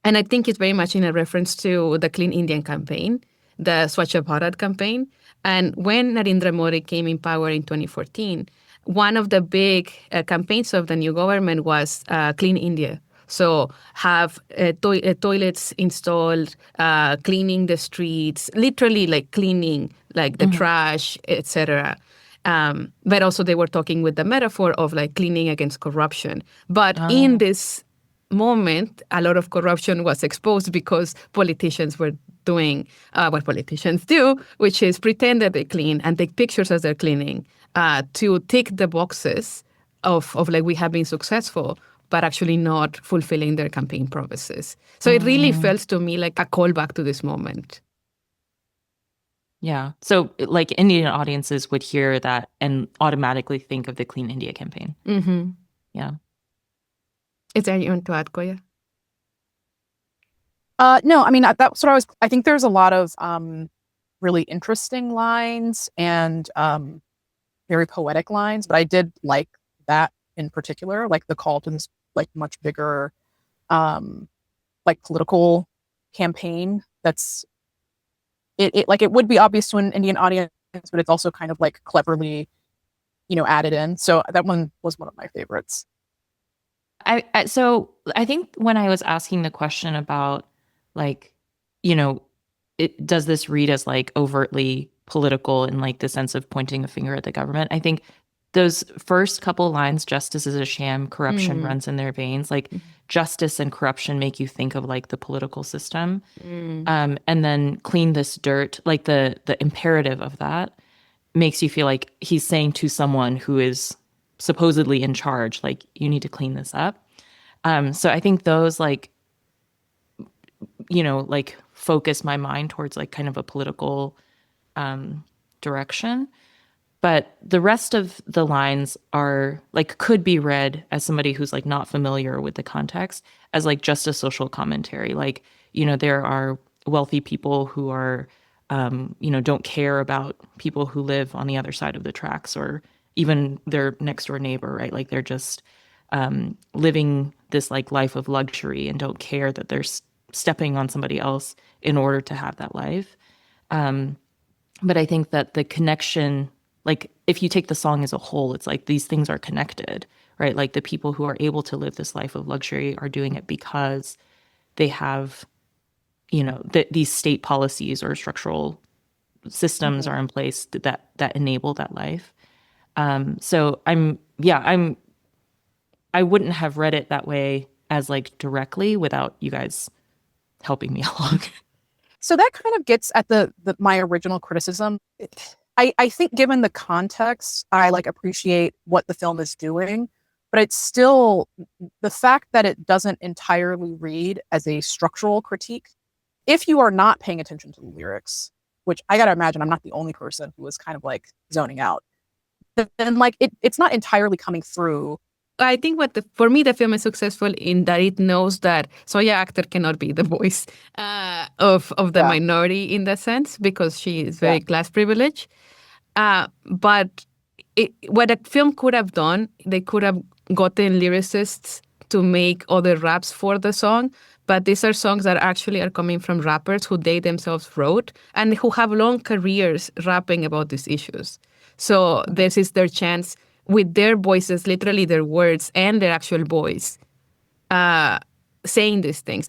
And I think it's very much in a reference to the Clean Indian campaign, the Swachh Bharat campaign. And when Narendra Modi came in power in 2014, one of the big campaigns of the new government was Clean India. So have toilets installed, cleaning the streets, literally like cleaning like the trash, etc. But also they were talking with the metaphor of like cleaning against corruption. But in this moment, a lot of corruption was exposed because politicians were doing what politicians do, which is pretend that they clean and take pictures as they're cleaning to tick the boxes of like we have been successful, but actually not fulfilling their campaign promises. So it really felt to me like a callback to this moment. Yeah. So like Indian audiences would hear that and automatically think of the Clean India campaign. Mm-hmm. Yeah. Is there anything to add, Koya? No, I mean, that's what I think there's a lot of really interesting lines and very poetic lines, but I did like that in particular, like the call to this like much bigger like political campaign that's it like it would be obvious to an Indian audience, but it's also kind of like cleverly, added in. So that one was one of my favorites. So I think when I was asking the question about like, does this read as like overtly political in like the sense of pointing a finger at the government? I think those first couple lines, justice is a sham, corruption runs in their veins, like justice and corruption make you think of like the political system. And then clean this dirt, like the imperative of that makes you feel like he's saying to someone who is supposedly in charge, like, you need to clean this up. So I think those like focus my mind towards like kind of a political direction. But the rest of the lines are like could be read as somebody who's like not familiar with the context as like just a social commentary. Like, there are wealthy people who are, don't care about people who live on the other side of the tracks or even their next door neighbor, right? Like they're just living this like life of luxury and don't care that they're stepping on somebody else in order to have that life. But I think that the connection, like if you take the song as a whole, it's like these things are connected, right? Like the people who are able to live this life of luxury are doing it because they have, these state policies or structural systems are in place that enable that life. So I wouldn't have read it that way as like directly without you guys helping me along. So that kind of gets at my original criticism. I think given the context, I like appreciate what the film is doing, but it's still the fact that it doesn't entirely read as a structural critique. If you are not paying attention to the lyrics, which I gotta imagine I'm not the only person who was kind of like zoning out, then like it's not entirely coming through. I think for me, the film is successful in that it knows that Zoya Akhtar cannot be the voice of the minority in that sense because she is very class privileged. But what a film could have done, they could have gotten lyricists to make other raps for the song. But these are songs that actually are coming from rappers who they themselves wrote and who have long careers rapping about these issues. So this is their chance with their voices, literally their words and their actual voice, saying these things.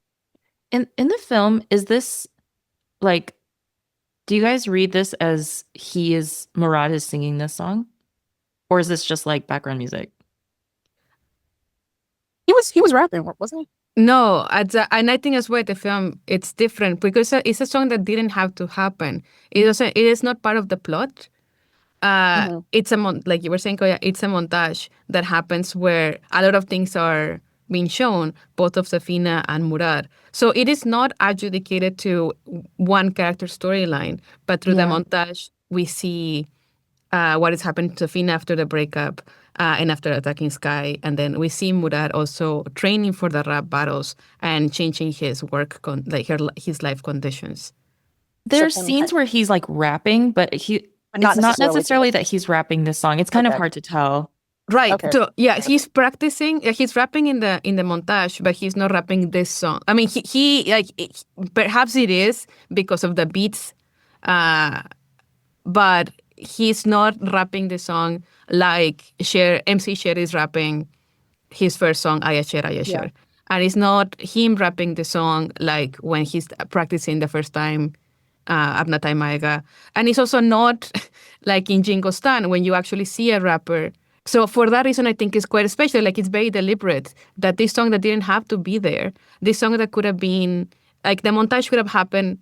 In the film, is this like, do you guys read this as Murad is singing this song? Or is this just like background music? He was rapping, wasn't he? No, and I think as well the film it's different because it's a song that didn't have to happen. It is not part of the plot. It's like you were saying, Koya, it's a montage that happens where a lot of things are being shown, both of Safina and Murad. So it is not adjudicated to one character storyline, but through the montage, we see what is happening to Safina after the breakup and after attacking Sky. And then we see Murad also training for the rap battles and changing his his life conditions. There's scenes where he's like rapping, but it's not necessarily that he's rapping this song. It's kind of hard to tell. Right. Okay. So he's practicing. He's rapping in the montage, but he's not rapping this song. I mean, he perhaps it is because of the beats, but he's not rapping the song like MC Sher is rapping his first song, Ayasher Ayasher. And it's not him rapping the song like when he's practicing the first time, Apna Tay Maega. And it's also not like in Jingostan when you actually see a rapper. So for that reason, I think it's quite special. Like it's very deliberate that this song that didn't have to be there, this song that could have been, like the montage could have happened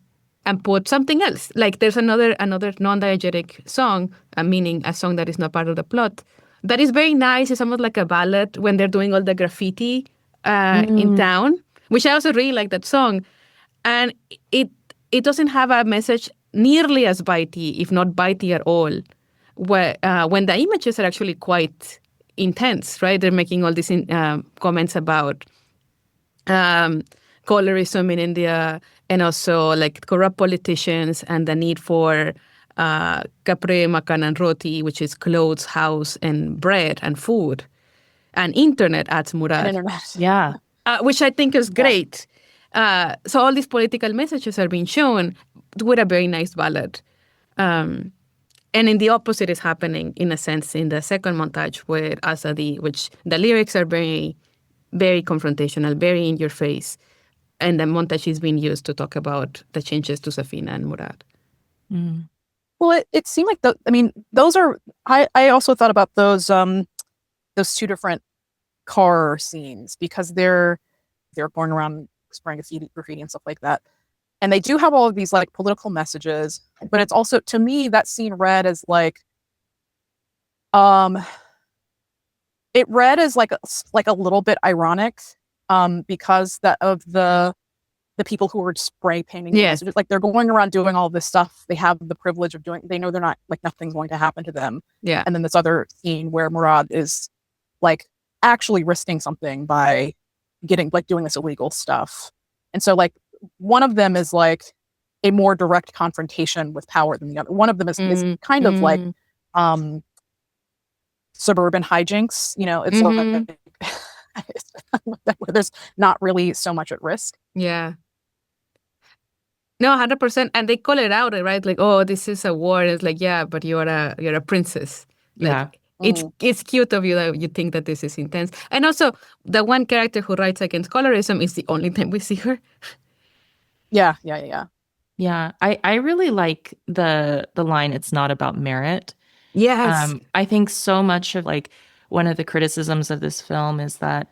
and put something else. Like there's another non-diegetic song, meaning a song that is not part of the plot, that is very nice. It's almost like a ballad when they're doing all the graffiti in town, which I also really like that song. And it doesn't have a message nearly as bitey, if not bitey at all, when the images are actually quite intense, right? They're making all these comments about colorism in India and also like corrupt politicians and the need for kapre, makan, and roti, which is clothes, house, and bread and food. And internet, adds Murad. Internet. Yeah. Which I think is great. So all these political messages are being shown with a very nice ballad. And in the opposite is happening, in a sense, in the second montage with Azadi, which the lyrics are very, very confrontational, very in your face. And the montage is being used to talk about the changes to Safina and Murad. Mm. Well, it seemed like those are. I also thought about those two different car scenes because they're going around spraying graffiti and stuff like that, and they do have all of these like political messages. But it's also, to me, that scene read as like, it read as like a little bit ironic, because of the people who were spray painting. Yes. Like they're going around doing all this stuff. They have the privilege of doing. They know they're not, like, nothing's going to happen to them. Yeah. And then this other scene where Murad is like actually risking something by doing this illegal stuff. And so like one of them is like a more direct confrontation with power than the other. One of them is kind of like suburban hijinks. You know, it's like, where there's not really so much at risk. Yeah. No, 100%. And they call it out, right? Like, oh, this is a war. It's like, yeah, but you're a princess. Like, yeah. It's cute of you that you think that this is intense. And also, the one character who writes against colorism is the only time we see her. Yeah. Yeah. I really like the line, "It's not about merit." Yes. I think so much of like one of the criticisms of this film is that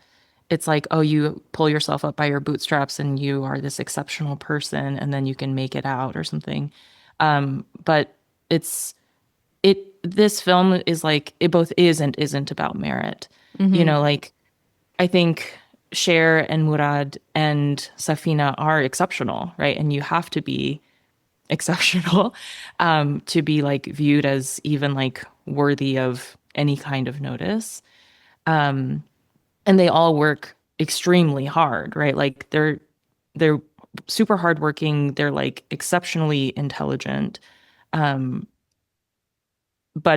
it's like, oh, you pull yourself up by your bootstraps and you are this exceptional person and then you can make it out or something. But this film is like, it both is and isn't about merit. You know, like I think Cher and Murad and Safina are exceptional, right? And you have to be exceptional to be like viewed as even like worthy of any kind of notice. And they all work extremely hard, right? Like they're super hardworking. They're like exceptionally intelligent. But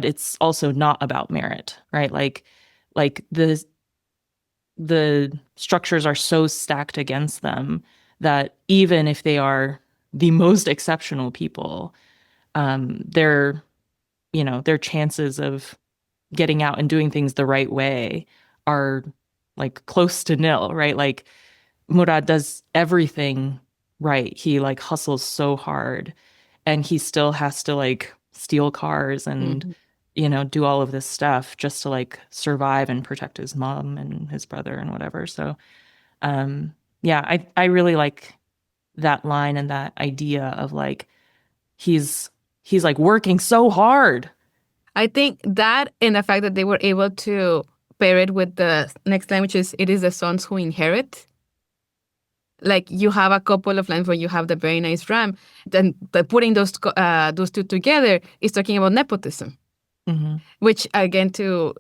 it's also not about merit, right? Like the structures are so stacked against them that even if they are the most exceptional people, their chances of getting out and doing things the right way are like close to nil, right? Like Murad does everything right. He like hustles so hard and he still has to like steal cars and do all of this stuff just to like survive and protect his mom and his brother and whatever. So yeah, I really like that line and that idea of like he's like working so hard. I think that and the fact that they were able to pair it with the next line, which is, "It is the sons who inherit." Like you have a couple of lines where you have the very nice rhyme, then putting those two together is talking about nepotism. Which again, to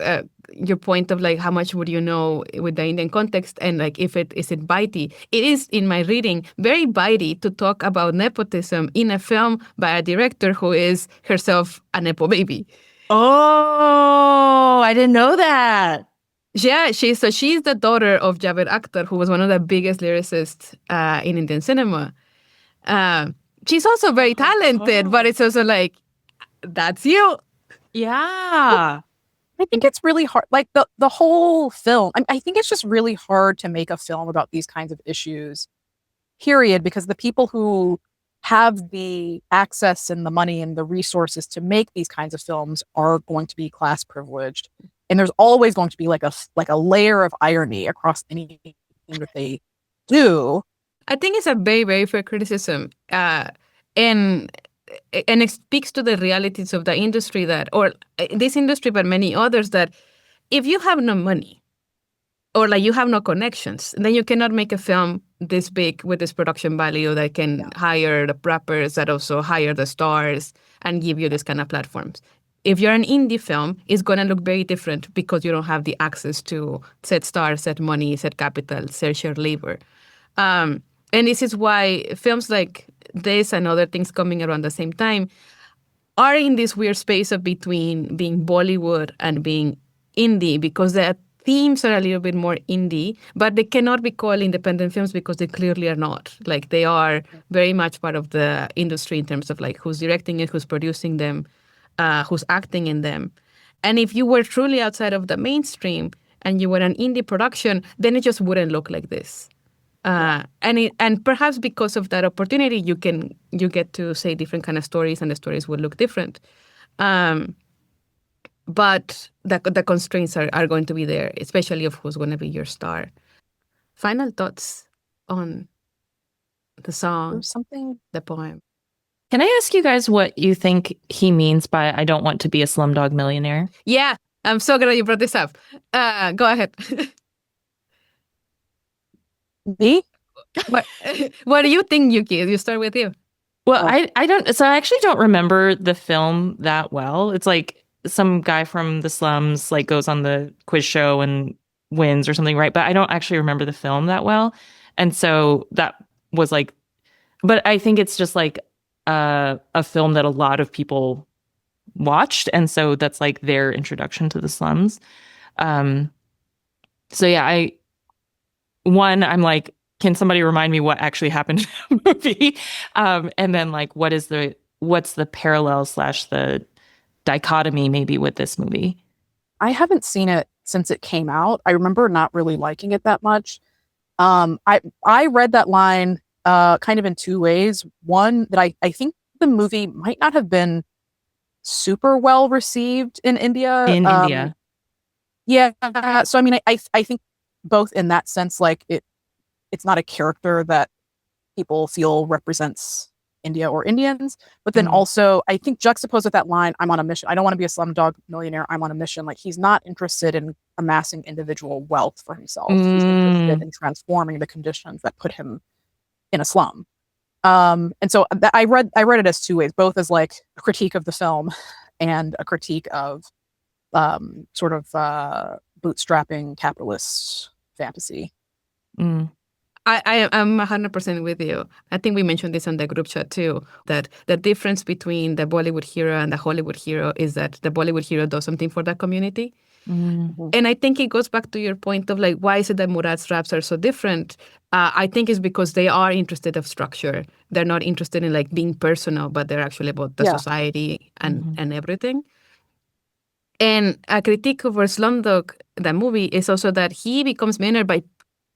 your point of like how much would you know with the Indian context and like is it bitey? It is, in my reading, very bitey to talk about nepotism in a film by a director who is herself a nepo baby. Oh, I didn't know that. Yeah, she's the daughter of Javed Akhtar, who was one of the biggest lyricists in Indian cinema. She's also very talented, but it's also like, that's you. Yeah. I think it's really hard. Like the whole film, I think it's just really hard to make a film about these kinds of issues, period, because the people who have the access and the money and the resources to make these kinds of films are going to be class privileged. And there's always going to be like a layer of irony across anything that they do. I think it's a very, very fair criticism. And it speaks to the realities of the industry or this industry, but many others, that if you have no money or like you have no connections, then you cannot make a film this big with this production value that can hire the preppers, that also hire the stars and give you this kind of platforms. If you're an indie film, it's going to look very different because you don't have the access to set stars, set money, set capital, set shared labor. And this is why films like this and other things coming around the same time are in this weird space of between being Bollywood and being indie, because the themes are a little bit more indie, but they cannot be called independent films because they clearly are not. Like, they are very much part of the industry in terms of like who's directing it, who's producing them, who's acting in them. And if you were truly outside of the mainstream and you were an indie production, then it just wouldn't look like this. And perhaps because of that opportunity, you get to say different kind of stories, and the stories will look different. But the constraints are going to be there, especially of who's going to be your star. Final thoughts on the song, the poem. Can I ask you guys what you think he means by "I don't want to be a slumdog millionaire"? Yeah, I'm so glad you brought this up. Go ahead. Me? What do you think, Yuki? You start with you. Well, I don't. So I actually don't remember the film that well. It's like some guy from the slums like goes on the quiz show and wins or something, right? But I don't actually remember the film that well, and so that was like. But I think it's just like a film that a lot of people watched, and so that's like their introduction to the slums. So yeah, I'm like, can somebody remind me what actually happened in the movie? And then like, what's the parallel / the dichotomy maybe with this movie? I haven't seen it since it came out. I remember not really liking it that much. I read that line kind of in two ways. One, that I think the movie might not have been super well received in India. India. Yeah. So I mean, I think both in that sense, like it's not a character that people feel represents India or Indians, but then also I think juxtaposed with that line, I'm on a mission. I don't want to be a slumdog millionaire. I'm on a mission. Like, he's not interested in amassing individual wealth for himself. He's interested in transforming the conditions that put him in a slum. And so I read it as two ways, both as like a critique of the film and a critique of sort of bootstrapping capitalist fantasy. I'm 100% with you. I think we mentioned this on the group chat too, that the difference between the Bollywood hero and the Hollywood hero is that the Bollywood hero does something for the community. And I think it goes back to your point of like, why is it that Murad's raps are so different? I think it's because they are interested of structure. They're not interested in like being personal, but they're actually about the society and everything. And a critique over Slumdog, the movie, is also that he becomes millionaire by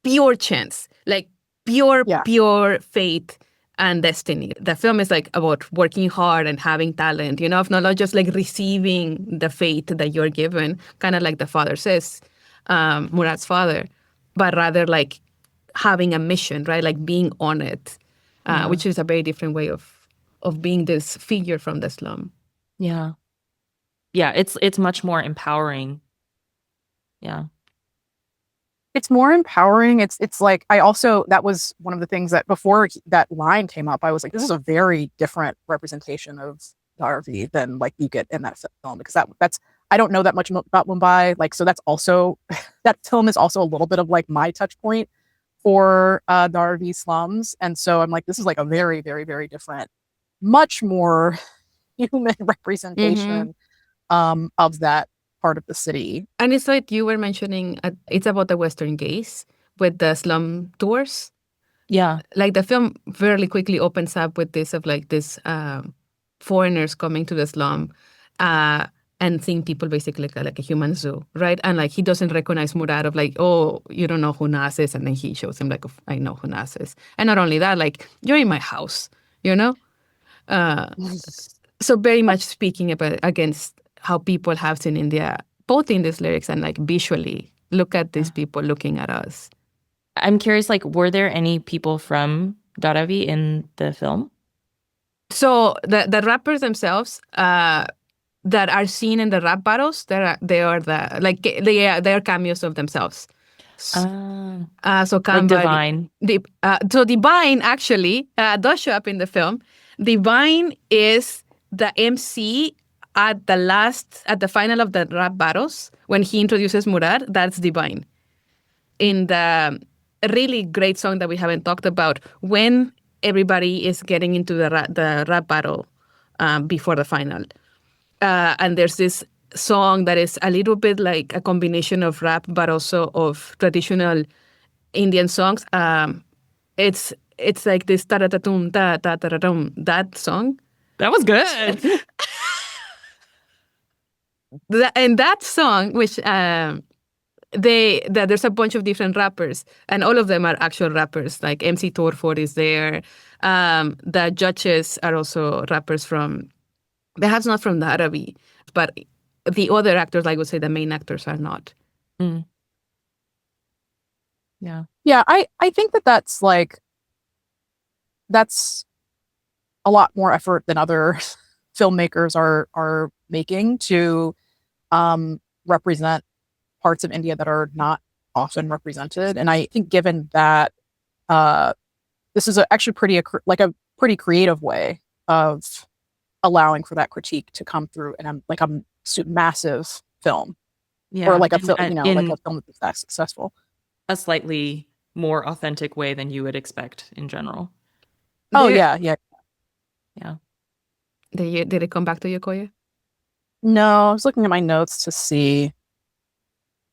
pure chance, like pure fate and destiny. The film is like about working hard and having talent, not just like receiving the fate that you're given, kind of like the father says, Murad's father, but rather like having a mission, right? Like being on it, which is a very different way of being this figure from the slum. Yeah. Yeah, it's much more empowering. Yeah. It's more empowering. It's like, that was one of the things that before that line came up, I was like, this is a very different representation of Darvi than like you get in that film, because that's I don't know that much about Mumbai, like, so that's also that film is also a little bit of like my touch point for Darvi slums, and so I'm like, this is like a very, very, very different, much more human representation of that part of the city. And it's like you were mentioning, it's about the Western gaze with the slum tours. Yeah. Like the film fairly quickly opens up with this of like this foreigners coming to the slum. and seeing people basically like a human zoo, right? And like he doesn't recognize Murad of like, oh, you don't know who Nas is, and then he shows him like, I know who Nas is. And not only that, like you're in my house, you know. So very much speaking about against how people have seen India, both in these lyrics and like visually. Look at these people looking at us. I'm curious, like, were there any people from Dharavi in the film? So the rappers themselves that are seen in the rap battles, they are cameos of themselves. So like Divine. So Divine actually does show up in the film. Divine is the MC at the final of the rap battles when he introduces Murad. That's Divine in the really great song that we haven't talked about when everybody is getting into the rap battle before the final. And there's this song that is a little bit like a combination of rap, but also of traditional Indian songs. It's like this ta-ta-ta-tum, ta-ta-ta-tum, that song. That was good. And that song, which there's a bunch of different rappers, and all of them are actual rappers. Like MC Torford is there. The judges are also rappers from, perhaps not from the Arabi, but the other actors, I would say the main actors are not. Mm. Yeah. Yeah, I think that's a lot more effort than other filmmakers are making to represent parts of India that are not often represented. And I think given that this is actually a pretty creative way of allowing for that critique to come through in a massive film. Yeah. Or like a film, like a film that's successful. A slightly more authentic way than you would expect in general. Oh, yeah. Did it come back to you, Koya? No, I was looking at my notes to see.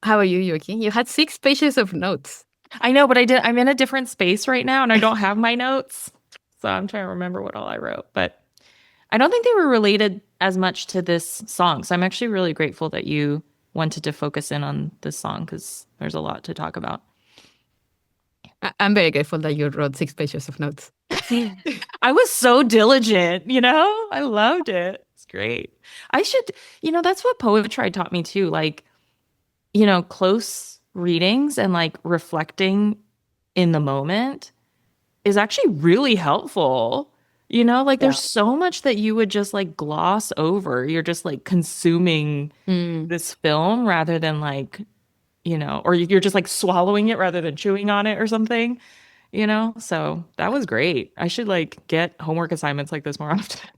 How are you, Yuki? You had 6 pages of notes. I know, but I'm in a different space right now, and I don't have my notes. So I'm trying to remember what all I wrote. But I don't think they were related as much to this song. So I'm actually really grateful that you wanted to focus in on this song because there's a lot to talk about. I'm very grateful that you wrote 6 pages of notes. I was so diligent, I loved it. It's great. I should, that's what poetry taught me too. Like, close readings and like reflecting in the moment is actually really helpful. There's so much that you would just like gloss over. You're just like consuming this film rather than like, or you're just like swallowing it rather than chewing on it or something, So that was great. I should like get homework assignments like this more often.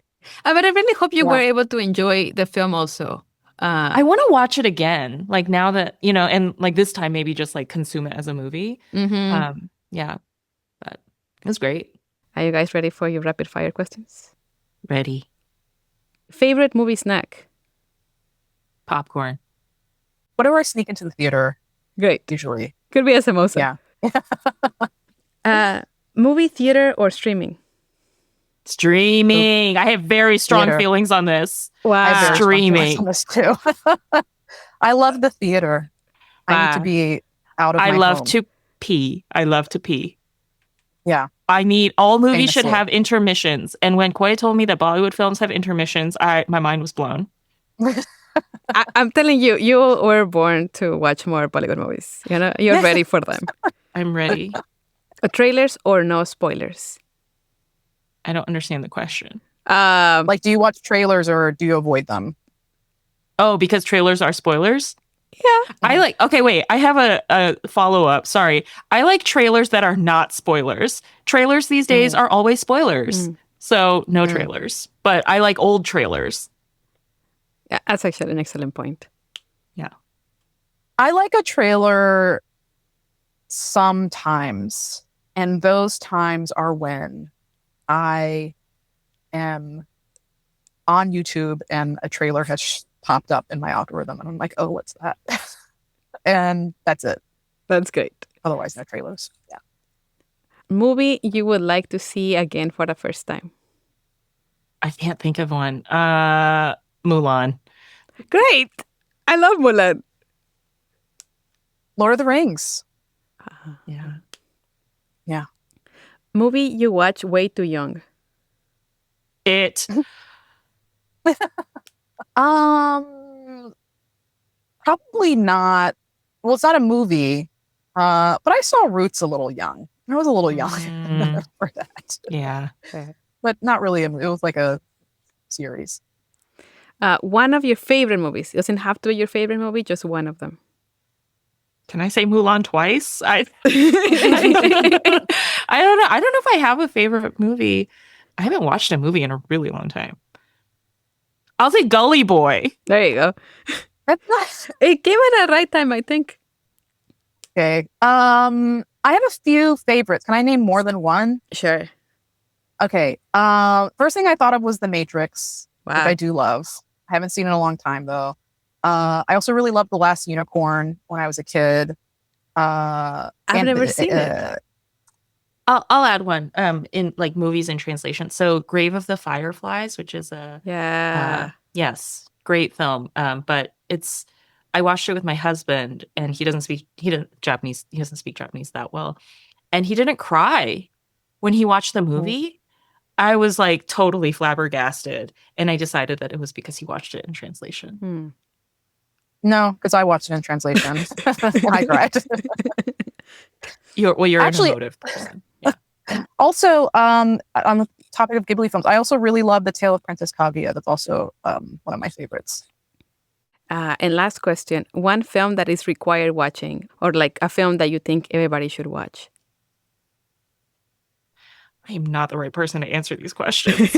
But I really hope you were able to enjoy the film also. I want to watch it again, like now that, and like this time maybe just like consume it as a movie. Mm-hmm. Yeah, but it was great. Are you guys ready for your rapid fire questions? Ready. Favorite movie snack? Popcorn. Whenever I sneak into the theater, Great. usually. Could be a samosa. Yeah. Movie, theater, or streaming? Streaming. I have very strong feelings on this. Wow. Streaming. On this too. I love the theater. I need to be out of my home. To pee. I love to pee. Yeah. All movies should have intermissions. And when Koya told me that Bollywood films have intermissions, my mind was blown. I'm telling you, you were born to watch more Bollywood movies. You're ready for them. I'm ready. Trailers or no spoilers? I don't understand the question. Like, do you watch trailers or do you avoid them? Oh, because trailers are spoilers? Yeah. Okay, wait. I have a follow-up. Sorry. I like trailers that are not spoilers. Trailers these days are always spoilers. So no trailers. But I like old trailers. Yeah, that's actually an excellent point. Yeah. I like a trailer sometimes. And those times are when I am on YouTube and a trailer has popped up in my algorithm. And I'm like, oh, what's that? And that's it. That's great. Otherwise, no trailers. Yeah. Movie you would like to see again for the first time? I can't think of one. Mulan. Great. I love Mulan. Lord of the Rings. Yeah. Yeah. Movie you watch way too young. It. Probably not. Well, it's not a movie. But I saw Roots a little young. I was a little young for that. Yeah. But not really. It was like a series. One of your favorite movies. It doesn't have to be your favorite movie, just one of them. Can I say Mulan twice? I don't know. I don't know if I have a favorite movie. I haven't watched a movie in a really long time. I'll say Gully Boy. There you go. It came at the right time, I think. Okay. I have a few favorites. Can I name more than one? Sure. Okay. First thing I thought of was The Matrix, which Wow. I do love. I haven't seen it in a long time though. I also really loved The Last Unicorn when I was a kid. I've never seen it. I'll add one in like movies in translation. So Grave of the Fireflies, which is a Yeah. yes, great film. But I watched it with my husband and he doesn't speak Japanese. He doesn't speak Japanese that well. And he didn't cry when he watched the movie. I was like totally flabbergasted. And I decided that it was because he watched it in translation. No, because I watched it in translation. I cried. You're Actually, an emotive person. Yeah. Also, on the topic of Ghibli films, I also really love The Tale of Princess Kaguya. That's also one of my favorites. And last question. One film that is required watching, or like a film that you think everybody should watch. I am not the right person to answer these questions.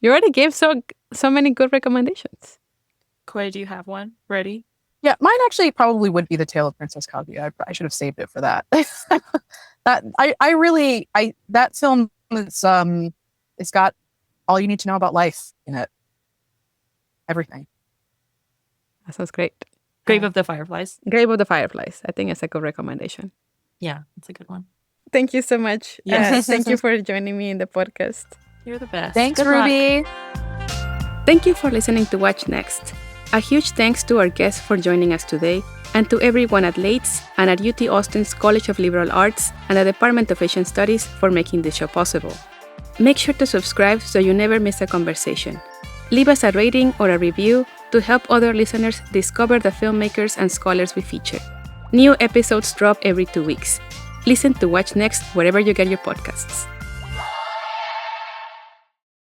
You already gave so many good recommendations. Koya, do you have one ready? Yeah, mine actually probably would be The Tale of Princess Kaguya. I should have saved it for that. That film it's got all you need to know about life in it. Everything. That sounds great. Grave of the Fireflies. Grave of the Fireflies. I think it's a good recommendation. Yeah, it's a good one. Thank you so much. Yes. Thank you for joining me in the podcast. You're the best. Thanks, Good luck. Ruby. Thank you for listening to Watch Next. A huge thanks to our guests for joining us today, and to everyone at Lates and at UT Austin's College of Liberal Arts and the Department of Asian Studies for making this show possible. Make sure to subscribe so you never miss a conversation. Leave us a rating or a review to help other listeners discover the filmmakers and scholars we feature. New episodes drop every 2 weeks. Listen to Watch Next wherever you get your podcasts.